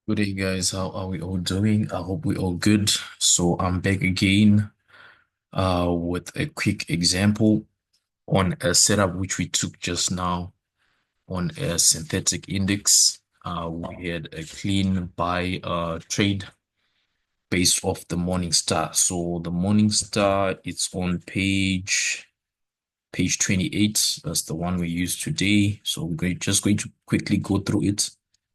Good day, guys. How are we all doing? I hope we're all good. So I'm back again with a quick example on a setup which we took just now on a synthetic index. We had a clean buy trade based off the Morning Star. So the Morning Star, it's on page 28. That's the one we use today. So just going to quickly go through it.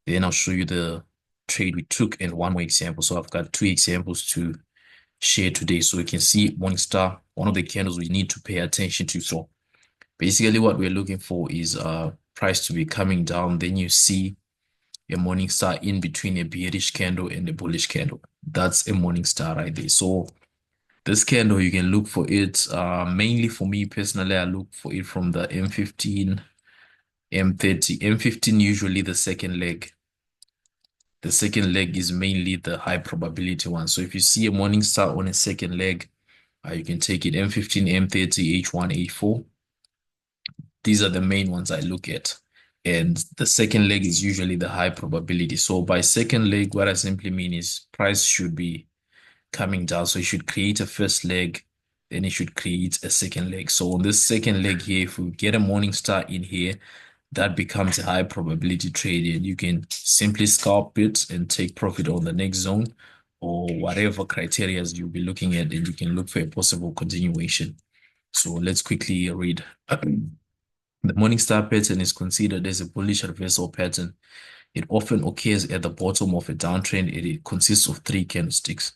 Then I'll show you the trade we took and one more example. So I've got two examples to share today. So you can see Morningstar, one of the candles we need to pay attention to. So basically what we're looking for is price to be coming down. Then you see a Morningstar in between a bearish candle and a bullish candle. That's a Morningstar right there. So this candle, you can look for it. Mainly for me personally, I look for it from the M15, M30. M15 usually the second leg. The second leg is mainly the high probability one. So if you see a morning star on a second leg, you can take it M15, M30, H1, H4. These are the main ones I look at. And the second leg is usually the high probability. So by second leg, what I simply mean is price should be coming down. So it should create a first leg, then it should create a second leg. So on this second leg here, if we get a morning star in here, that becomes a high probability trade, and you can simply scalp it and take profit on the next zone or whatever criteria you'll be looking at, and you can look for a possible continuation. So let's quickly read. The Morningstar pattern is considered as a bullish reversal pattern. It often occurs at the bottom of a downtrend and it consists of three candlesticks.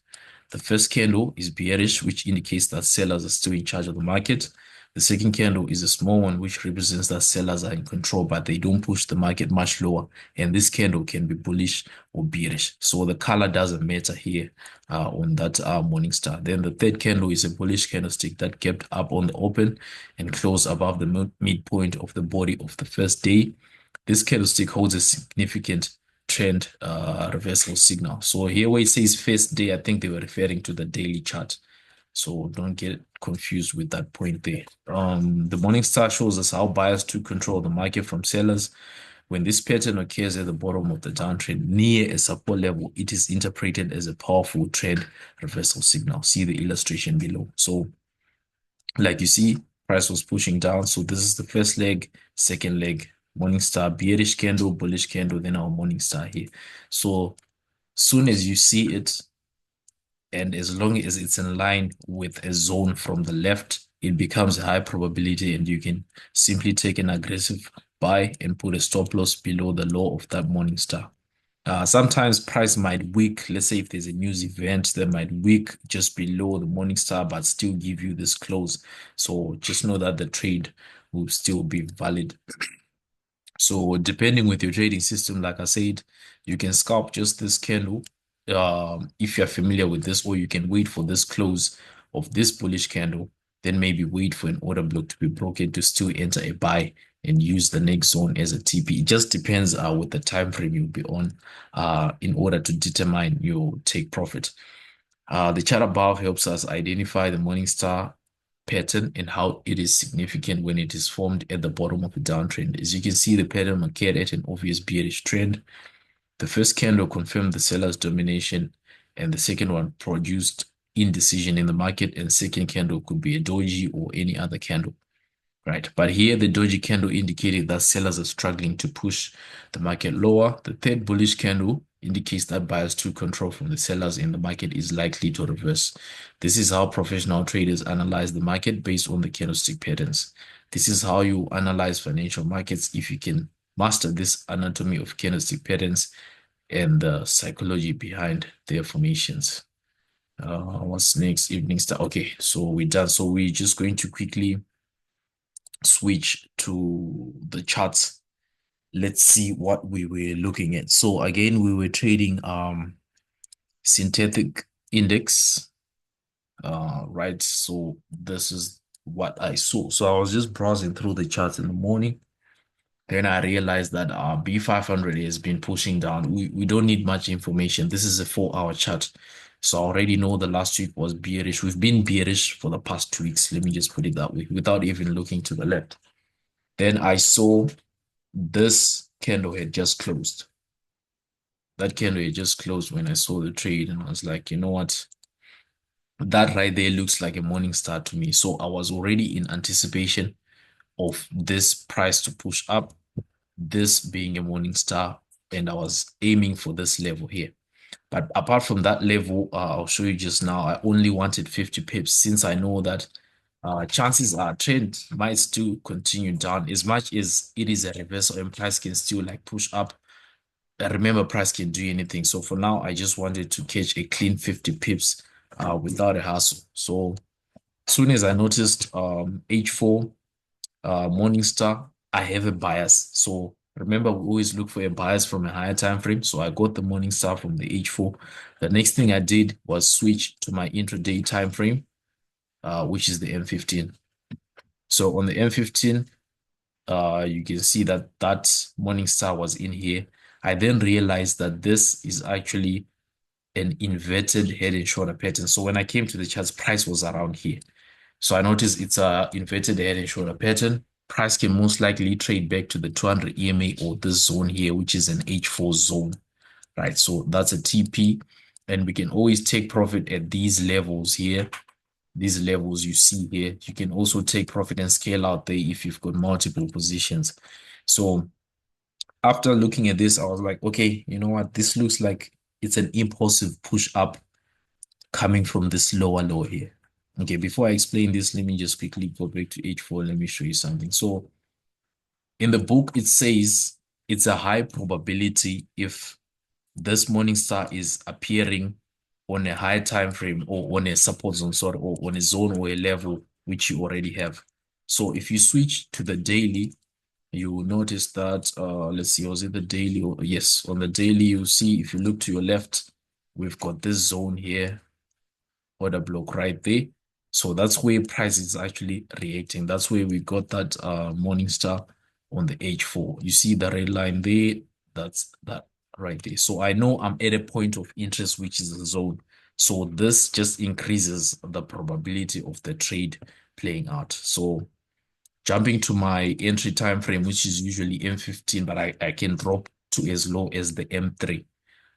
The first candle is bearish, which indicates that sellers are still in charge of the market. The second candle is a small one, which represents that sellers are in control, but they don't push the market much lower. And this candle can be bullish or bearish. So the color doesn't matter here on that morning star. Then the third candle is a bullish candlestick that kept up on the open and closed above the midpoint of the body of the first day. This candlestick holds a significant trend reversal signal. So here where it says first day, I think they were referring to the daily chart. So don't get confused with that point there. The morning star shows us how buyers took control of the market from sellers. When this pattern occurs at the bottom of the downtrend near a support level, it is interpreted as a powerful trend reversal signal. See the illustration below. So like you see, price was pushing down. So this is the first leg, second leg, morning star, bearish candle, bullish candle, then our morning star here. So soon as you see it, and as long as it's in line with a zone from the left, it becomes a high probability, and you can simply take an aggressive buy and put a stop loss below the low of that morning star. Sometimes price might wick. Let's say if there's a news event that might wick just below the morning star, but still give you this close. So just know that the trade will still be valid. So depending with your trading system, like I said, you can scalp just this candle if you're familiar with this, or you can wait for this close of this bullish candle, then maybe wait for an order block to be broken to still enter a buy and use the next zone as a TP. It just depends with the time frame you'll be on in order to determine your take profit. The chart above helps us identify the Morningstar pattern and how it is significant when it is formed at the bottom of a downtrend. As you can see, the pattern marked at an obvious bearish trend. The first candle confirmed the seller's domination, and the second one produced indecision in the market, and second candle could be a doji or any other candle, right? But here the doji candle indicated that sellers are struggling to push the market lower. The third bullish candle indicates that buyers took control from the sellers and the market is likely to reverse. This is how professional traders analyze the market based on the candlestick patterns. This is how you analyze financial markets if you can master this anatomy of candlestick patterns and the psychology behind their formations. What's next? Evening star. Okay, so we're done. So we're just going to quickly switch to the charts. Let's see what we were looking at. So again, we were trading synthetic index, right? So this is what I saw. So I was just browsing through the charts in the morning. Then I realized that B500 has been pushing down. We don't need much information. This is a 4-hour chart. So I already know the last week was bearish. We've been bearish for the past 2 weeks. Let me just put it that way, without even looking to the left. Then I saw this candle had just closed. that candle it just closed when I saw the trade, and I was like, you know what? That right there looks like a morning star to me. So I was already in anticipation of this price to push up, this being a morning star, and I was aiming for this level here. But apart from that level, I'll show you just now, I only wanted 50 pips since I know that chances are trend might still continue down as much as it is a reversal and price can still like push up. Remember, price can do anything. So for now, I just wanted to catch a clean 50 pips without a hassle. So as soon as I noticed H4 Morningstar, I have a bias. So remember, we always look for a bias from a higher time frame. So I got the Morningstar from the H4. The next thing I did was switch to my intraday time frame, which is the M15. So on the M15, you can see that that Morningstar was in here. I then realized that this is actually an inverted head and shoulder pattern. So when I came to the charts, price was around here. So I noticed it's a inverted head and shoulder pattern. Price can most likely trade back to the 200 EMA or this zone here, which is an H4 zone, right? So that's a TP, and we can always take profit at these levels here. These levels you see here, you can also take profit and scale out there if you've got multiple positions. So after looking at this, I was like, okay, you know what? This looks like it's an impulsive push up coming from this lower low here. Okay, before I explain this, let me just quickly go back to H4. Let me show you something. So in the book, it says it's a high probability if this morning star is appearing on a high time frame or on a support zone, sorry, or on a zone or a level which you already have. So if you switch to the daily, you will notice that let's see, was it the daily? Or yes, on the daily, you see if you look to your left, we've got this zone here, order block right there. So that's where price is actually reacting. That's where we got that morning star on the H4. You see the red line there? That's that right there. So I know I'm at a point of interest, which is the zone. So this just increases the probability of the trade playing out. So jumping to my entry time frame, which is usually M15, but I can drop to as low as the M3,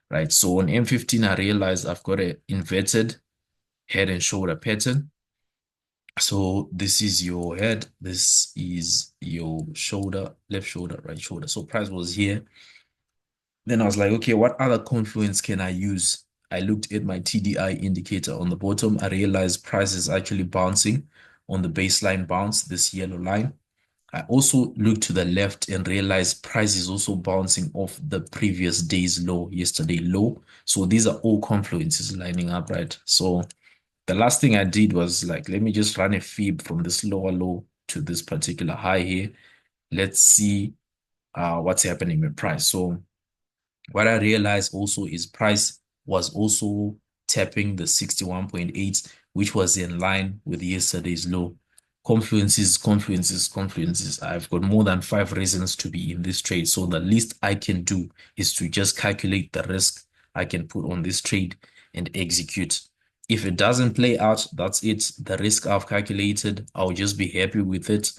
right? So on M15, I realized I've got an inverted head and shoulder pattern. So this is your head, this is your shoulder, left shoulder, right shoulder. So price was here. Then I was like, okay, what other confluence can I use? I looked at my TDI indicator on the bottom. I realized price is actually bouncing on the baseline bounce, this yellow line. I also looked to the left and realized price is also bouncing off the previous day's low, yesterday low. So these are all confluences lining up, right? So the last thing I did was like, let me just run a fib from this lower low to this particular high here. Let's see what's happening with price. So what I realized also is price was also tapping the 61.8, which was in line with yesterday's low. Confluences, confluences, confluences. I've got more than 5 reasons to be in this trade. So the least I can do is to just calculate the risk I can put on this trade and execute. If it doesn't play out, that's it. The risk I've calculated, I'll just be happy with it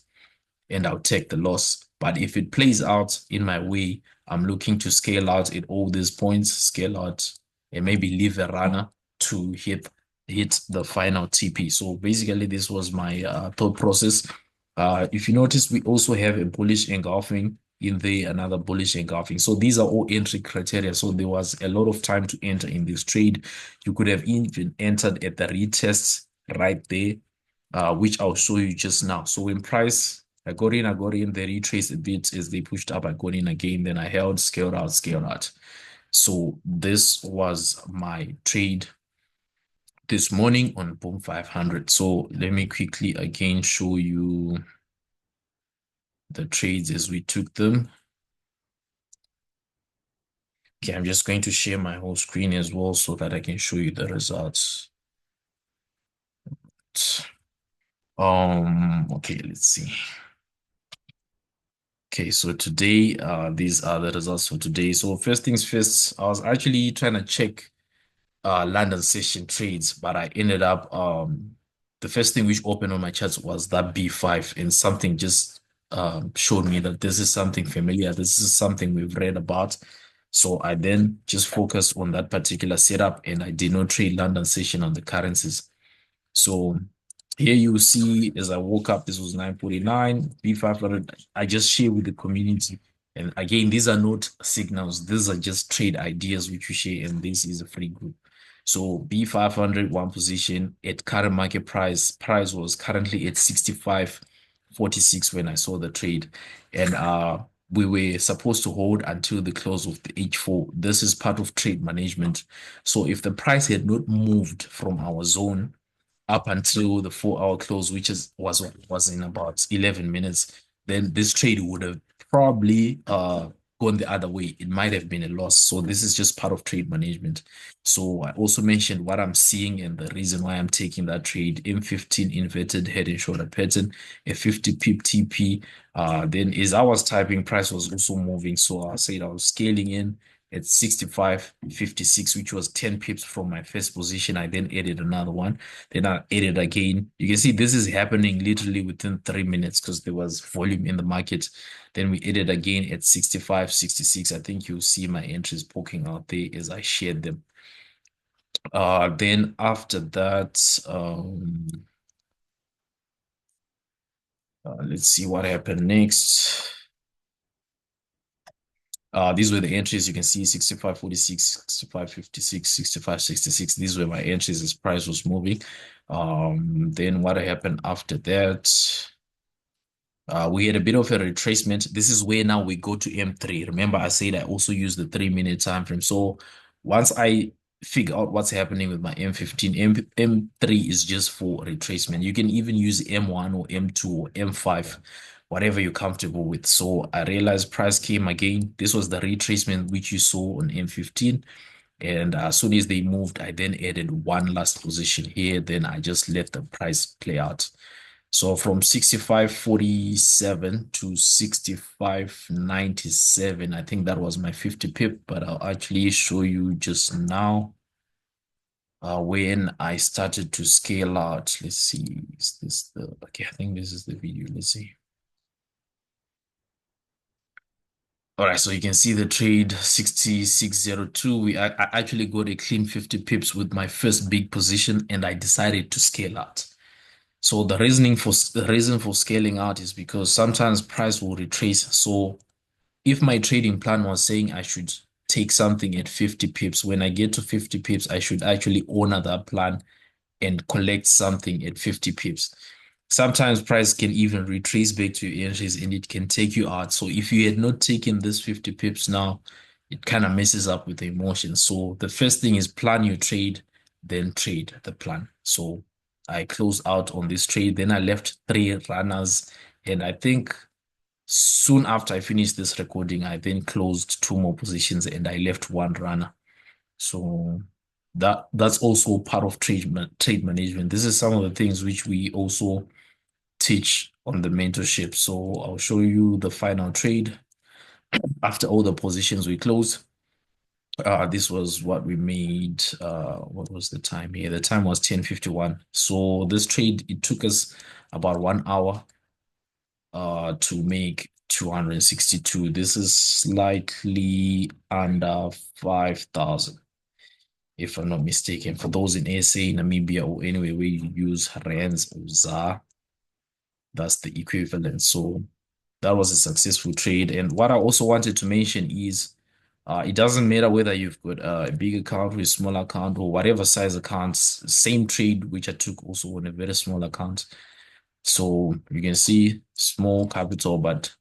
and I'll take the loss. But if it plays out in my way, I'm looking to scale out at all these points, scale out, and maybe leave a runner to hit the final TP. So basically, this was my thought process. If you notice, we also have a bullish engulfing in there, another bullish engulfing. So these are all entry criteria. So there was a lot of time to enter in this trade. You could have even entered at the retest right there, which I'll show you just now. So in price, I got in, they retraced a bit as they pushed up. I got in again, then I held, scaled out, scaled out. So this was my trade this morning on Boom 500. So let me quickly again show you the trades as we took them. Okay, I'm just going to share my whole screen as well so that I can show you the results. Okay, let's see. Okay, so today, these are the results for today. So first things first, I was actually trying to check London session trades, but I ended up the first thing which opened on my charts was that B5, and something just showed me that this is something familiar. This is something we've read about. So I then just focused on that particular setup and I did not trade London session on the currencies. So here you see, as I woke up, this was 9:49, B500. I just share with the community. And again, these are not signals. These are just trade ideas which we share. And this is a free group. So B500, one position at current market price was currently at 65.46 when I saw the trade. And we were supposed to hold until the close of the H4. This is part of trade management. So if the price had not moved from our zone up until the 4 hour close, which was in about 11 minutes, then this trade would have probably gone the other way. It might have been a loss. So this is just part of trade management. So I also mentioned what I'm seeing and the reason why I'm taking that trade. M15 inverted head and shoulder pattern, a 50 pip TP. Then as I was typing, price was also moving. So I said I was scaling in at 65.56, which was 10 pips from my first position. I then added another one. Then I added again. You can see this is happening literally within 3 minutes because there was volume in the market. Then we added again at 65.66. I think you'll see my entries poking out there as I shared them. Then after that, let's see what happened next. These were the entries. You can see 65.46, 65.56, 65.66. These were my entries as price was moving. Then what happened after that? We had a bit of a retracement. This is where now we go to M3. Remember, I said I also use the 3 minute time frame. So once I figure out what's happening with my M15, M3 is just for retracement. You can even use M1 or M2 or M5, whatever you're comfortable with. So I realized price came again. This was the retracement which you saw on M15. And as soon as they moved, I then added one last position here. Then I just let the price play out. So from 65.47 to 65.97, I think that was my 50 pip, but I'll actually show you just now when I started to scale out. Let's see, is this the, okay, I think this is the video. Let's see. All right, so you can see the trade 66.02. I actually got a clean 50 pips with my first big position and I decided to scale out. So the reason for scaling out is because sometimes price will retrace. So if my trading plan was saying I should take something at 50 pips, when I get to 50 pips, I should actually honor that plan and collect something at 50 pips. Sometimes price can even retrace back to your entries and it can take you out. So if you had not taken this 50 pips now, it kind of messes up with the emotion. So the first thing is plan your trade, then trade the plan. So I closed out on this trade. Then I left 3 runners. And I think soon after I finished this recording, I then closed 2 more positions and I left 1 runner. So that's also part of trade management. This is some of the things which we also teach on the mentorship. So I'll show you the final trade after all the positions we closed. This was what we made. What was the time here? The time was 10:51. So this trade, it took us about 1 hour to make 262. This is slightly under 5,000, if I'm not mistaken. For those in SA, Namibia, or anywhere where you use rands or ZAR, that's the equivalent. So that was a successful trade. And what I also wanted to mention is it doesn't matter whether you've got a big account or a small account or whatever size accounts, same trade, which I took also on a very small account. So you can see small capital, but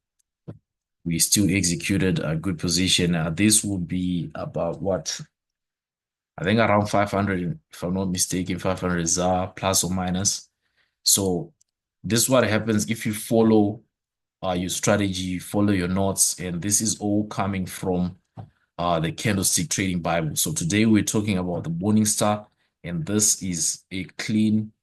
we still executed a good position. This would be about what? I think around 500, if I'm not mistaken, 500 ZAR plus or minus. So this is what happens if you follow your strategy, follow your notes, and this is all coming from the Candlestick Trading Bible. So today we're talking about the Morning Star, and this is a clean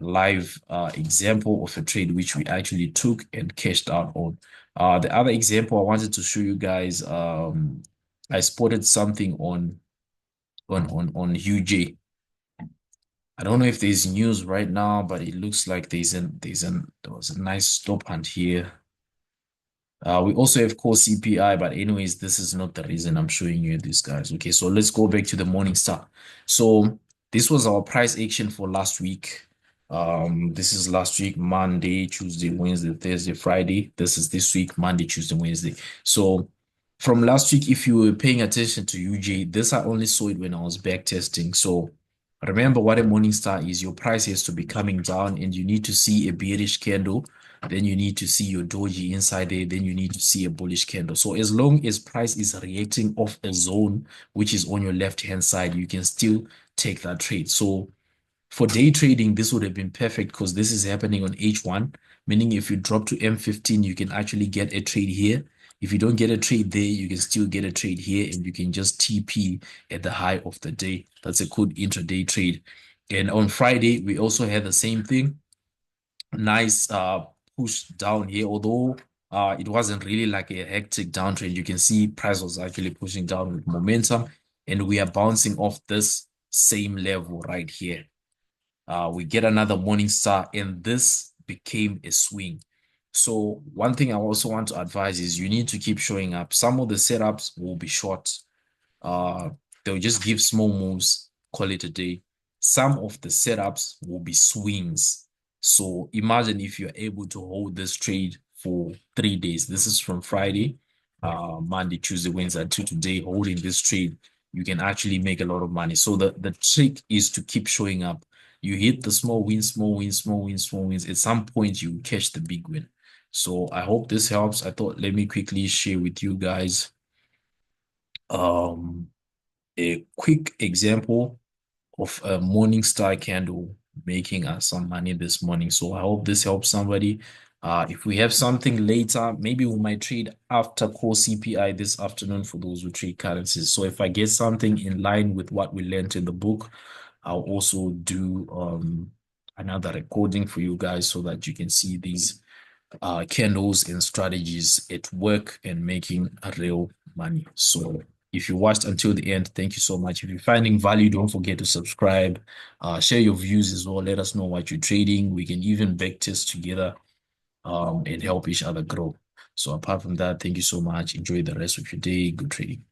live example of a trade which we actually took and cashed out on. The other example I wanted to show you guys, I spotted something on UJ. I don't know if there's news right now, but it looks like there was a nice stop hunt here. We also have core CPI, but anyways, this is not the reason I'm showing you this, guys. Okay, so let's go back to the Morning Star. So this was our price action for last week. This is last week, Monday, Tuesday, Wednesday, Thursday, Friday. This is this week, Monday, Tuesday, Wednesday. So from last week, if you were paying attention to UJ, this I only saw it when I was back testing. So remember what a Morning Star is. Your price has to be coming down and you need to see a bearish candle, then you need to see your doji inside there, then you need to see a bullish candle. So as long as price is reacting off a zone which is on your left hand side, you can still take that trade. So for day trading, this would have been perfect because this is happening on H1, meaning if you drop to M15, you can actually get a trade here. If you don't get a trade there, you can still get a trade here and you can just TP at the high of the day. That's a good intraday trade. And on Friday, we also had the same thing. Nice push down here, although it wasn't really like a hectic downtrend. You can see price was actually pushing down with momentum, and we are bouncing off this same level right here. We get another morning star, and this became a swing. So one thing I also want to advise is you need to keep showing up. Some of the setups will be short. Uh, they'll just give small moves, call it a day. Some of the setups will be swings. So imagine if you're able to hold this trade for 3 days. This is from Friday, Monday, Tuesday, Wednesday to today, holding this trade. You can actually make a lot of money. So the trick is to keep showing up. You hit the small wins, small wins, small wins, small wins. At some point, you catch the big win. So I hope this helps. I thought let me quickly share with you guys um a quick example of a morning star candle making us some money this morning. So I hope this helps somebody. If we have something later, maybe we might trade after core CPI this afternoon for those who trade currencies. So if I get something in line with what we learned in the book, I'll also do another recording for you guys so that you can see these candles and strategies at work and making a real money. So if you watched until the end, thank you so much. If you're finding value, don't forget to subscribe, share your views as well. Let us know what you're trading. We can even back test together and help each other grow. So apart from that, thank you so much. Enjoy the rest of your day. Good trading.